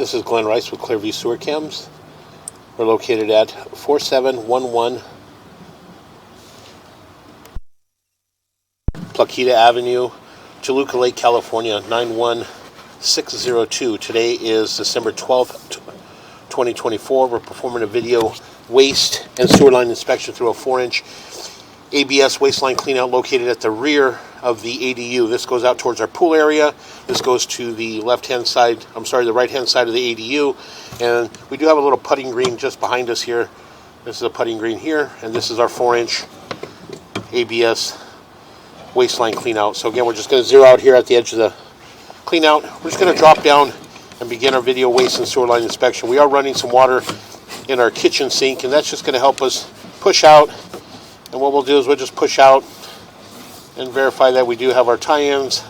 This is Glenn Rice with Clearview Sewer Cams. We're located at 4711 Placidia Avenue, Toluca Lake, California, 91602. Today is December 12th, 2024. We're performing a video waste and sewer line inspection through a 4-inch ABS waistline cleanout located at the rear of the ADU. This goes out towards our pool area. This goes to the the right-hand side of the ADU. And we do have a little putting green just behind us here. This is a putting green here, and this is our 4-inch ABS waistline cleanout. So again, we're just going to zero out here at the edge of the cleanout. We're just going to drop down and begin our video waste and sewer line inspection. We are running some water in our kitchen sink, and that's just going to help us push out. And what we'll do is we'll just push out and verify that we do have our tie-ins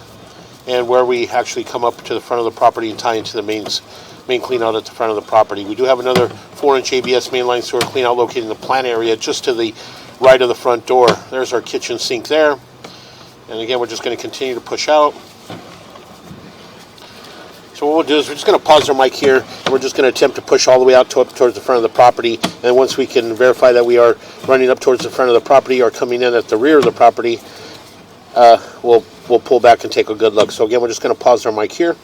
and where we actually come up to the front of the property and tie into the main cleanout at the front of the property. We do have another 4-inch ABS mainline sewer cleanout located in the plant area just to the right of the front door. There's our kitchen sink there. And again, we're just going to continue to push out. So what we'll do is we're just going to pause our mic here, and we're just going to attempt to push all the way out towards the front of the property. And once we can verify that we are running up towards the front of the property or coming in at the rear of the property, we'll pull back and take a good look. So again, we're just going to pause our mic here.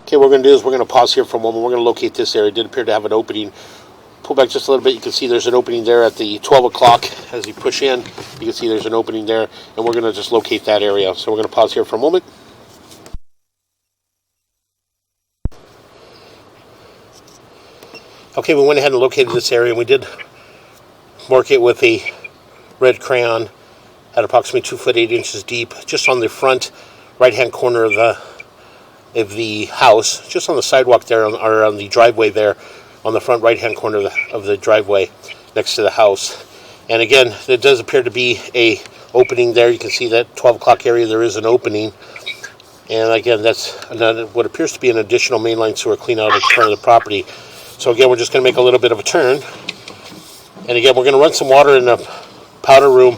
Okay, what we're going to do is we're going to pause here for a moment. We're going to locate this area. It did appear to have an opening. Pull back just a little bit. You can see there's an opening there at the 12 o'clock. As you push in, you can see there's an opening there, and we're going to just locate that area. So we're going to pause here for a moment. Okay, we went ahead and located this area, and we did mark it with a red crayon at approximately 2 foot 8 inches deep, just on the front right-hand corner of the house, just on the sidewalk there, or on the driveway there, on the front right-hand corner of the driveway next to the house. And again, there does appear to be a opening there. You can see that 12 o'clock area, there is an opening. And again, that's what appears to be an additional mainline sewer cleanout at the front of the property. So again, we're just going to make a little bit of a turn. And again, we're going to run some water in the powder room,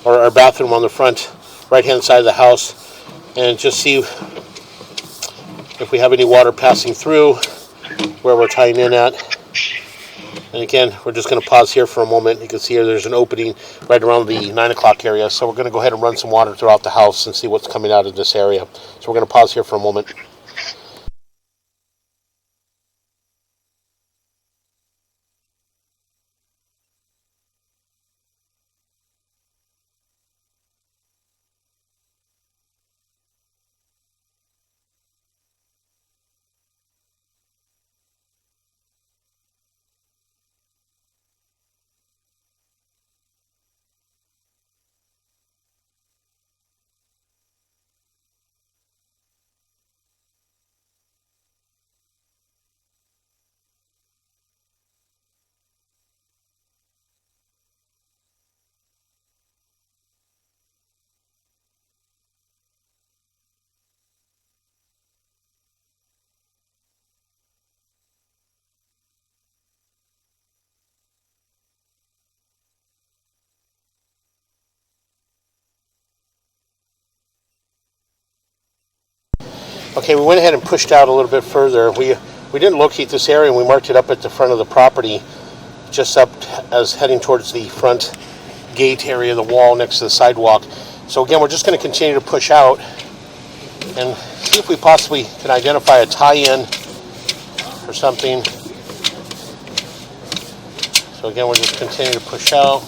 or our bathroom on the front right-hand side of the house, and just see if we have any water passing through where we're tying in at. And again, we're just going to pause here for a moment. You can see here there's an opening right around the 9 o'clock area. So we're going to go ahead and run some water throughout the house and see what's coming out of this area. So we're going to pause here for a moment. Okay, we went ahead and pushed out a little bit further. We didn't locate this area, and we marked it up at the front of the property, just up as heading towards the front gate area, the wall next to the sidewalk. So again, we're just going to continue to push out and see if we possibly can identify a tie-in or something. So again, we're just continuing to push out.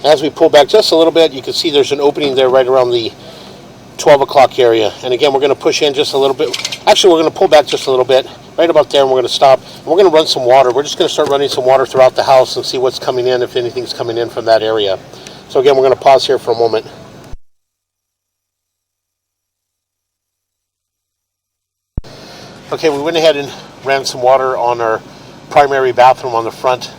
As we pull back just a little bit, you can see there's an opening there right around the 12 o'clock area. And again, we're going to push in just a little bit. Actually, we're going to pull back just a little bit. right about there, and we're going to stop. And we're going to run some water. We're just going to start running some water throughout the house and see what's coming in, if anything's coming in from that area. So again, we're going to pause here for a moment. Okay, we went ahead and ran some water on our primary bathroom on the front,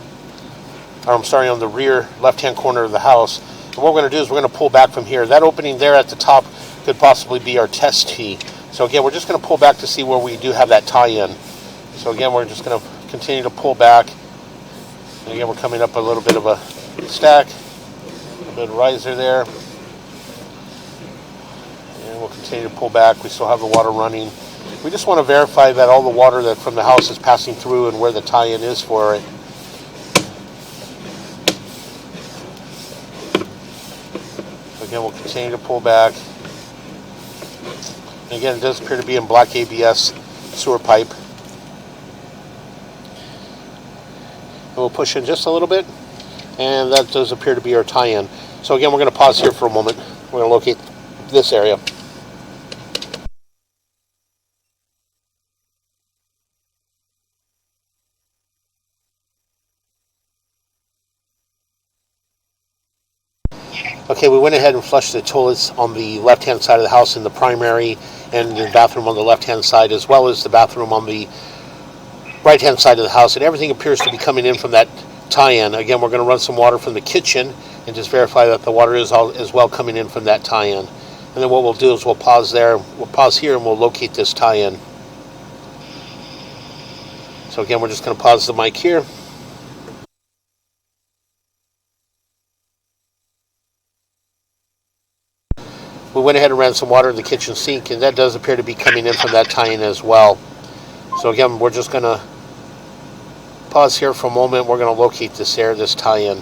or I'm sorry, on the rear left-hand corner of the house. And what we're going to do is we're going to pull back from here. That opening there at the top could possibly be our test tee. So again, we're just going to pull back to see where we do have that tie-in. So again, we're just going to continue to pull back. And again, we're coming up a little bit of a stack, a bit of riser there. And we'll continue to pull back. We still have the water running. We just want to verify that all the water that from the house is passing through and where the tie-in is for it. Again, we'll continue to pull back. And again, it does appear to be in black ABS sewer pipe. And we'll push in just a little bit, and that does appear to be our tie-in. So again, we're going to pause here for a moment. We're going to locate this area. Okay, we went ahead and flushed the toilets on the left-hand side of the house in the primary, and the bathroom on the left-hand side, as well as the bathroom on the right-hand side of the house, and everything appears to be coming in from that tie-in. Again, we're going to run some water from the kitchen and just verify that the water is as well coming in from that tie-in. And then what we'll do is we'll pause there, we'll pause here, and we'll locate this tie-in. So again, we're just going to pause the mic here. We went ahead and ran some water in the kitchen sink, and that does appear to be coming in from that tie-in as well. So again, we're just going to pause here for a moment. We're going to locate this tie-in.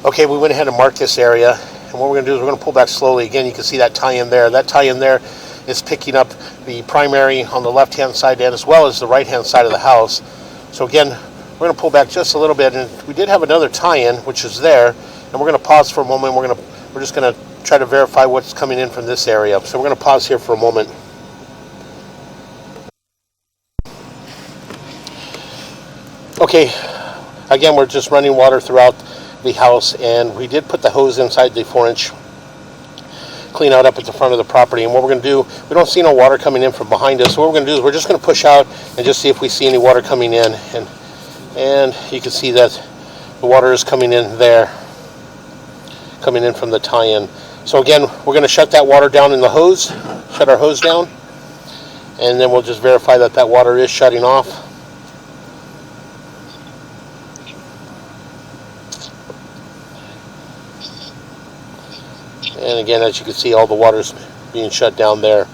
Okay, we went ahead and marked this area, and what we're going to do is we're going to pull back slowly. Again, you can see that tie-in there. That tie-in there is picking up the primary on the left-hand side and as well as the right-hand side of the house. So again, we're going to pull back just a little bit, and we did have another tie-in, which is there, and we're going to pause for a moment. We're just going to try to verify what's coming in from this area. So we're going to pause here for a moment. Okay, again, we're just running water throughout the house, and we did put the hose inside the 4-inch clean out up at the front of the property. And what we're going to do, we don't see no water coming in from behind us, so what we're going to do is we're just going to push out and just see if we see any water coming in, and you can see that the water is coming in there, coming in from the tie-in. So again, we're going to shut that water down in the hose, shut our hose down, and then we'll just verify that that water is shutting off. And again, as you can see, all the water's being shut down there.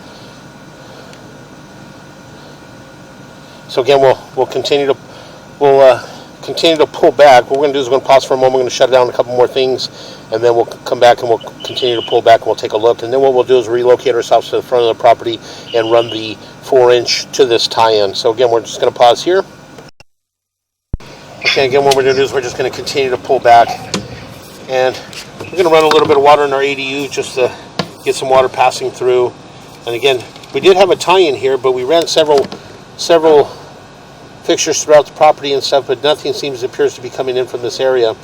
So again, we'll continue to pull back. What we're going to do is we're going to pause for a moment. We're going to shut down a couple more things, and then we'll come back and we'll continue to pull back and we'll take a look. And then what we'll do is relocate ourselves to the front of the property and run the 4-inch to this tie-in. So again, we're just going to pause here. Okay, again, what we're going to do is we're just going to continue to pull back, and we're going to run a little bit of water in our ADU just to get some water passing through. And again, we did have a tie-in here, but we ran several fixtures throughout the property and stuff, but nothing appears to be coming in from this area.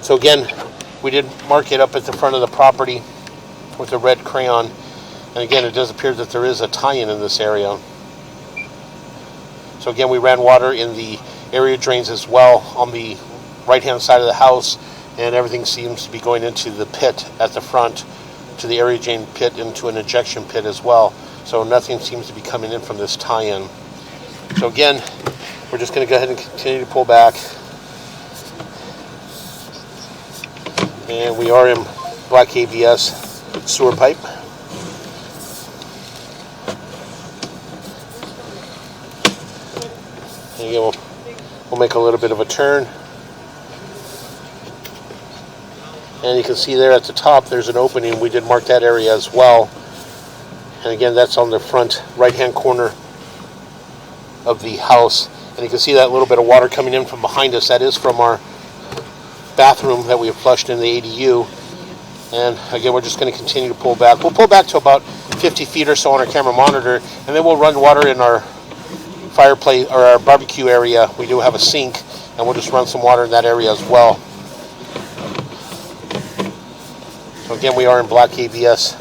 So again, we did mark it up at the front of the property with a red crayon. And again, it does appear that there is a tie-in in this area. So again, we ran water in the area drains as well on the right-hand side of the house, and everything seems to be going into the pit at the front, to the area drain pit, into an ejection pit as well. So nothing seems to be coming in from this tie-in. So again, we're just going to go ahead and continue to pull back. And we are in black ABS sewer pipe. And again, we'll make a little bit of a turn. And you can see there at the top there's an opening. We did mark that area as well. And again, that's on the front right-hand corner of the house. And you can see that little bit of water coming in from behind us. That is from our bathroom that we have flushed in the ADU. And again, we're just going to continue to pull back. We'll pull back to about 50 feet or so on our camera monitor, and then we'll run water in our fireplace or our barbecue area. We do have a sink, and we'll just run some water in that area as well. So again, we are in black ABS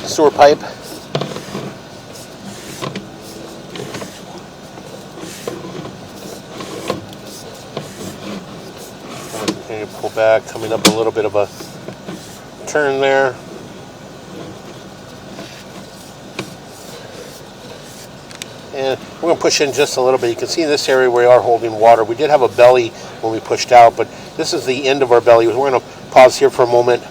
sewer pipe. Continue to pull back, coming up a little bit of a turn there. And we're going to push in just a little bit. You can see in this area we are holding water. We did have a belly when we pushed out, but this is the end of our belly. We're going to pause here for a moment.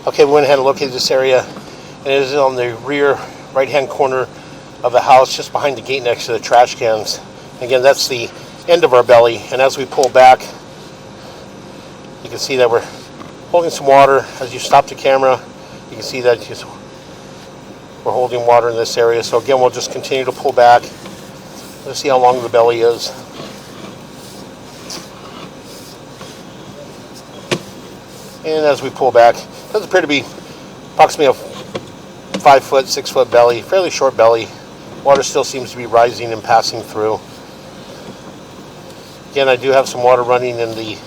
Okay, we went ahead and located this area, and it is on the rear right-hand corner of the house, just behind the gate next to the trash cans. Again, that's the end of our belly, and as we pull back, you can see that we're holding some water. As you stop the camera, you can see that we're holding water in this area. So again, we'll just continue to pull back. Let's see how long the belly is. And as we pull back, it does appear to be approximately a 5 foot, 6 foot belly, fairly short belly. Water still seems to be rising and passing through. Again, I do have some water running in the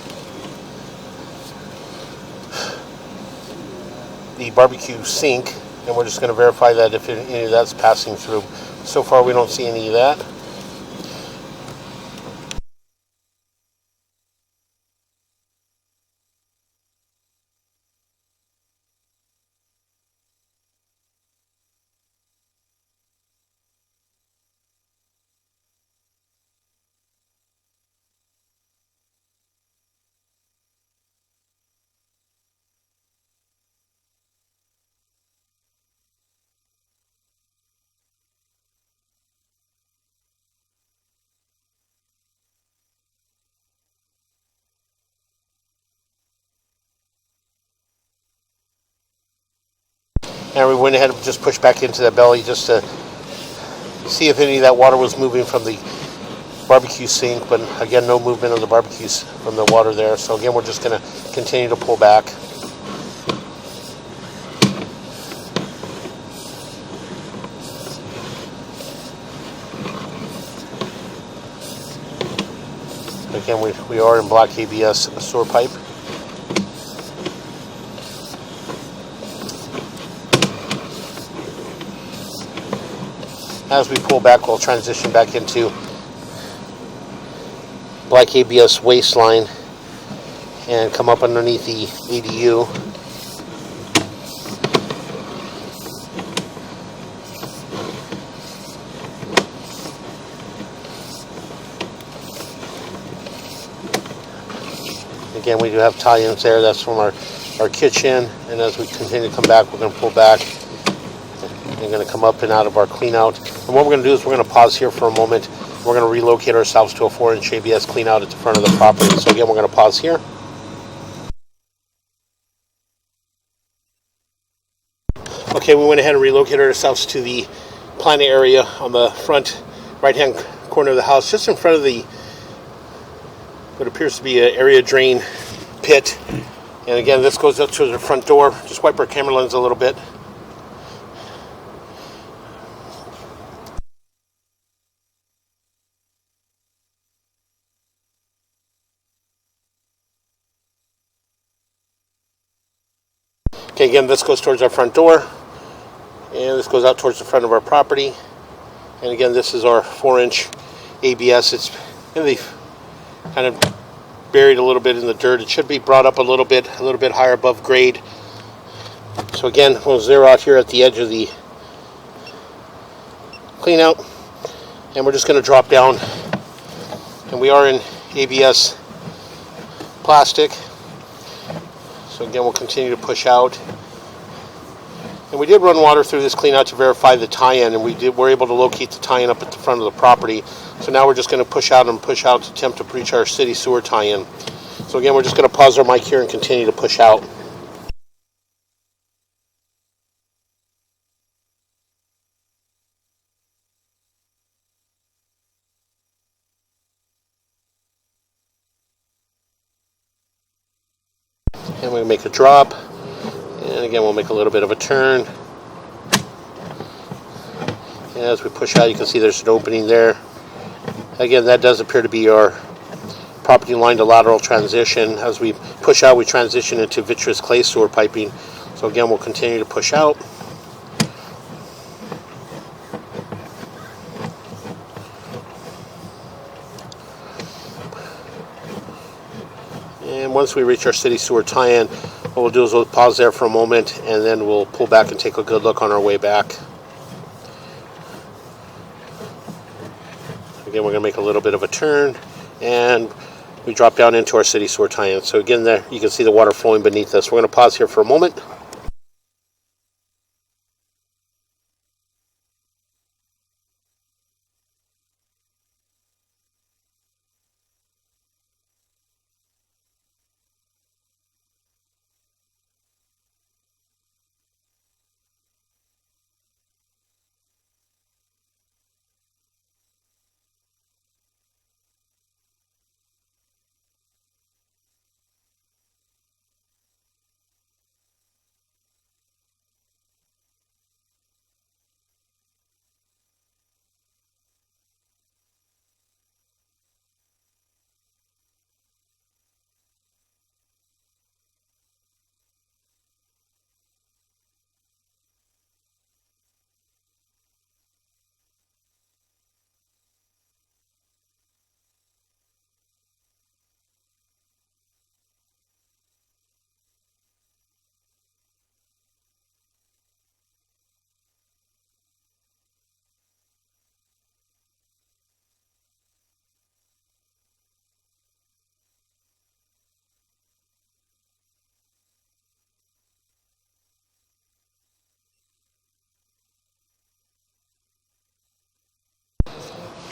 barbecue sink, and we're just going to verify that if any of that's passing through. So far, we don't see any of that. And we went ahead and just pushed back into that belly just to see if any of that water was moving from the barbecue sink, but again, no movement of the barbecues from the water there. So again, we're just going to continue to pull back. Again, we are in black ABS sewer pipe. As we pull back, we'll transition back into black ABS waistline and come up underneath the ADU. Again, we do have tie-ins there. That's from our kitchen. And as we continue to come back, we're going to pull back. We're going to come up and out of our clean out. And what we're going to do is we're going to pause here for a moment. We're going to relocate ourselves to a 4-inch ABS clean out at the front of the property. So again, we're going to pause here. Okay, we went ahead and relocated ourselves to the plant area on the front right-hand corner of the house, just in front of the what appears to be an area drain pit. And again, this goes up to the front door. Just wipe our camera lens a little bit. Okay, again, this goes towards our front door, and this goes out towards the front of our property. And again, this is our 4-inch ABS. It's in the kind of buried a little bit in the dirt. It should be brought up a little bit higher above grade. So again, we'll zero out here at the edge of the clean out, and we're just going to drop down. And we are in ABS plastic. So So again, we'll continue to push out. And we did run water through this clean out to verify the tie-in, and we're able to locate the tie-in up at the front of the property. So now we're just going to push out to attempt to breach our city sewer tie-in. So again, we're just going to pause our mic here and continue to push out. And we make a drop. And again, we'll make a little bit of a turn. And as we push out, you can see there's an opening there. Again, that does appear to be our property line to lateral transition. As we push out, we transition into vitreous clay sewer piping. So again, we'll continue to push out. And once we reach our city sewer tie-in, what we'll do is we'll pause there for a moment, and then we'll pull back and take a good look on our way back. Again, we're going to make a little bit of a turn, and we drop down into our city sewer tie-in. So again, there you can see the water flowing beneath us. We're going to pause here for a moment.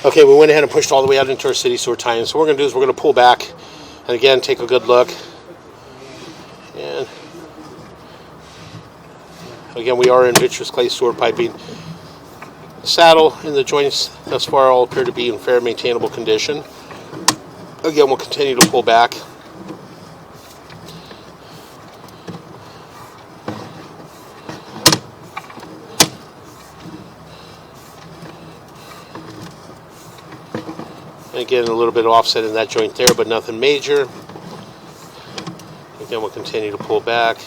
Okay, we went ahead and pushed all the way out into our city sewer tie-in. So what we're going to do is we're going to pull back and again take a good look. And again, we are in vitreous clay sewer piping. The saddle and the joints thus far all appear to be in fair maintainable condition. Again, we'll continue to pull back. And again, a little bit of offset in that joint there, but nothing major. Again, we'll continue to pull back.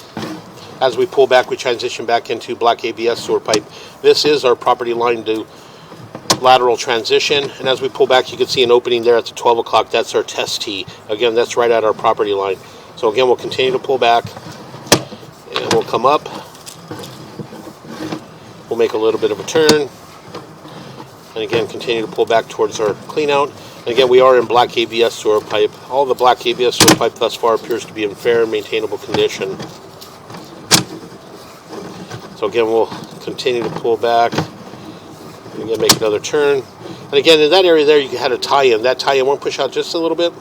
As we pull back, we transition back into black ABS sewer pipe. This is our property line to lateral transition. And as we pull back, you can see an opening there at the 12 o'clock. That's our test tee. Again, that's right at our property line. So again, we'll continue to pull back. And we'll come up. We'll make a little bit of a turn. And again, continue to pull back towards our clean out. And again, we are in black ABS sewer pipe. All the black ABS sewer pipe thus far appears to be in fair, maintainable condition. So again, we'll continue to pull back. And again, make another turn. And again, in that area there, you had a tie-in. That tie-in, won't push out just a little bit.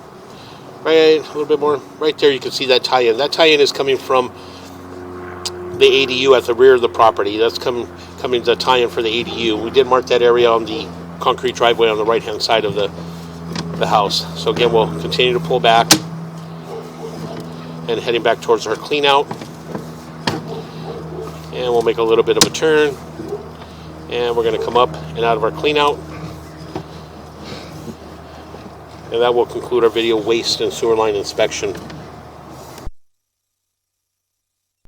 Right, a little bit more. Right there, you can see that tie-in. That tie-in is coming from the ADU at the rear of the property. That's coming to tie-in for the ADU. We did mark that area on the concrete driveway on the right-hand side of the house. So again, we'll continue to pull back and heading back towards our clean out. And we'll make a little bit of a turn. And we're going to come up and out of our clean out. And that will conclude our video waste and sewer line inspection.